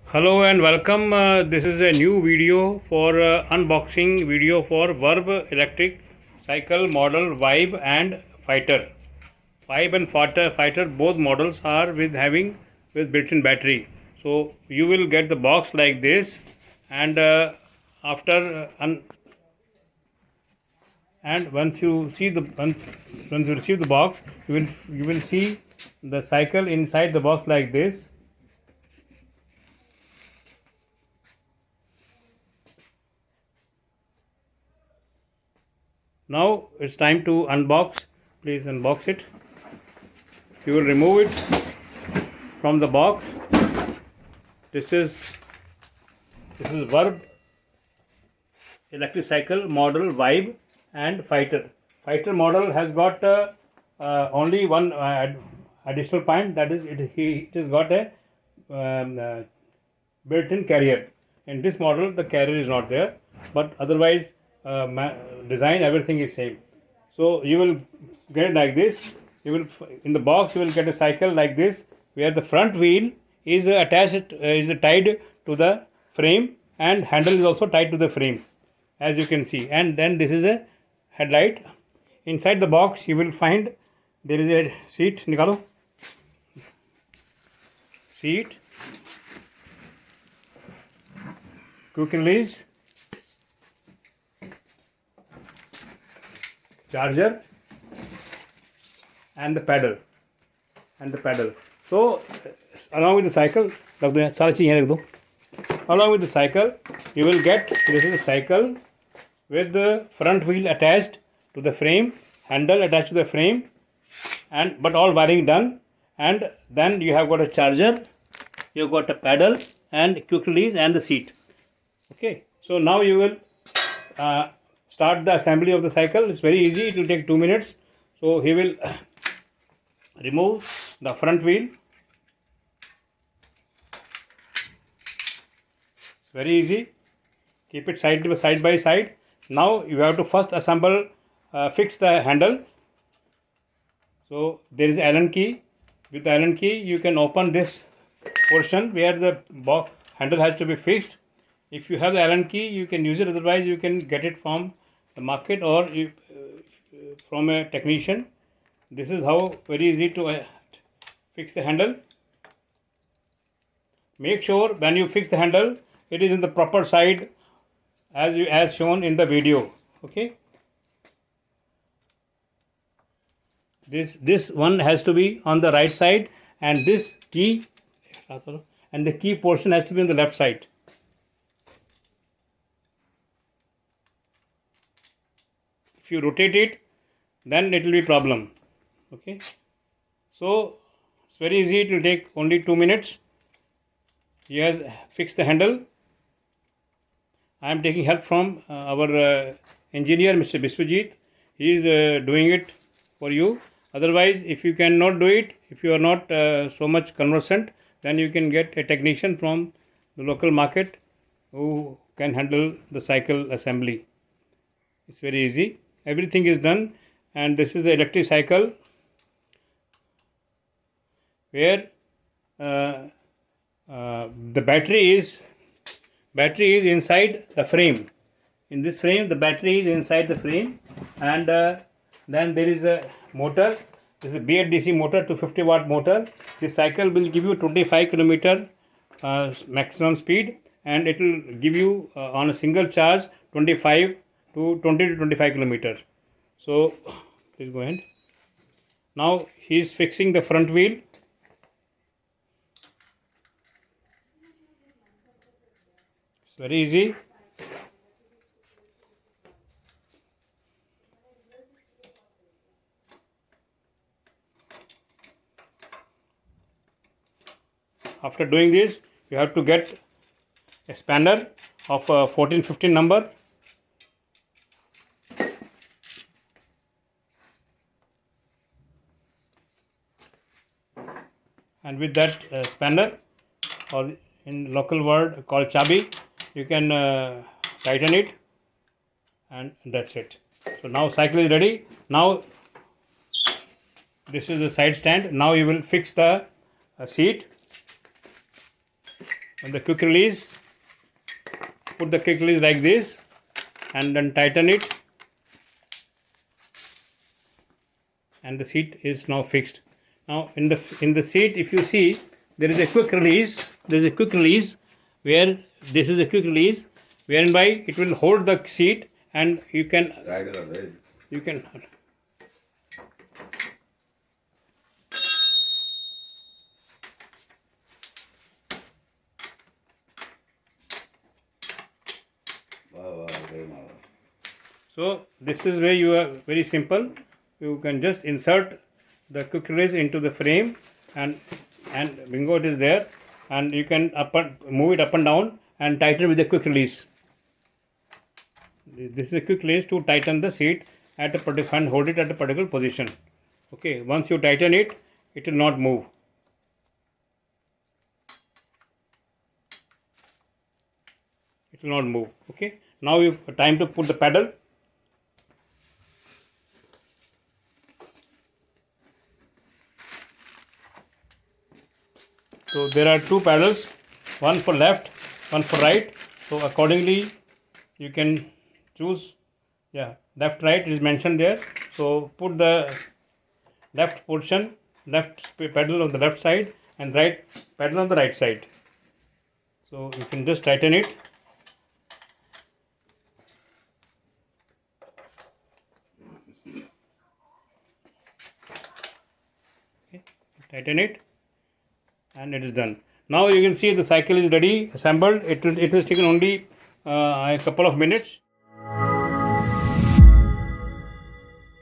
Hello and welcome. This is a new video for unboxing video for Verb electric cycle model Vibe and Fighter. Vibe and Fighter both models are with built-in battery. So you will get the box like this, and after and once you see once you receive the box, you will see the cycle inside the box like this. Now it's time to unbox. Please unbox it. You will remove it from the box. This is Verb electric cycle model Vibe and Fighter. Fighter model has got only one additional point, that is it has got a built-in carrier. In this model the carrier is not there, but otherwise design everything is same. So you will get it like this. You will in the box you will get a cycle like this, where the front wheel is attached is tied to the frame, and handle is also tied to the frame, as you can see. And then this is a headlight. Inside the box you will find there is a seat. Nikalo seat, quick release, charger, and the pedal. So along with the cycle, along with the cycle you will get, this is a cycle with the front wheel attached to the frame, handle attached to the frame, and but all wiring done. And then you have got a charger, you have got a pedal and quick release and the seat. Okay, so now you will start the assembly of the cycle. It's very easy, it will take 2 minutes. So he will remove the front wheel. It's very easy. Keep it side by side. Now you have to first assemble, fix the handle. So there is Allen key. With the Allen key you can open this portion where the box handle has to be fixed. If you have the Allen key you can use it, otherwise you can get it from the market or from a technician. This is how very easy to fix the handle. Make sure when you fix the handle it is in the proper side as shown in the video. Okay, this one has to be on the right side, and this key and the key portion has to be on the left side. If you rotate it, then it will be problem. Okay, so it's very easy, it will take only 2 minutes. He has fixed the handle. I am taking help from our engineer Mr. Biswajit. He is doing it for you. Otherwise, if you cannot do it, if you are not so much conversant, then you can get a technician from the local market who can handle the cycle assembly. It's very easy. Everything is done, and this is the electric cycle where the battery is inside the frame. In this frame the battery is inside the frame, and then there is a motor. This is a BLDC motor, 250 watt motor. This cycle will give you 25 kilometer maximum speed, and it will give you on a single charge 20 to 25 kilometers. So please go ahead. Now he is fixing the front wheel. It's very easy. After doing this, you have to get a spanner of 14-15 number. And with that spanner, or in local word called chabi, you can tighten it, and that's it. So now cycle is ready. Now this is the side stand. Now you will fix the seat. and the quick release, put the quick release like this and then tighten it, and the seat is now fixed. Now in the seat, if you see, there is a quick release. There is a quick release where this is a quick release whereby it will hold the seat, and you can so this is where you are very simple. You can just insert the quick release into the frame, and bingo, it is there, and you can move it up and down and tighten with the quick release. This is a quick release to tighten the seat at a particular, and hold it at a particular position. Okay, once you tighten it, it will not move. It will not move. Okay, now you have time to put the pedal. So there are two pedals, one for left, one for right. So accordingly you can choose. Yeah, left right is mentioned there. So put the left portion, left pedal on the left side and right pedal on the right side. So you can just tighten it. Okay, tighten it, and it is done. Now you can see the cycle is ready, assembled. It has taken only a couple of minutes.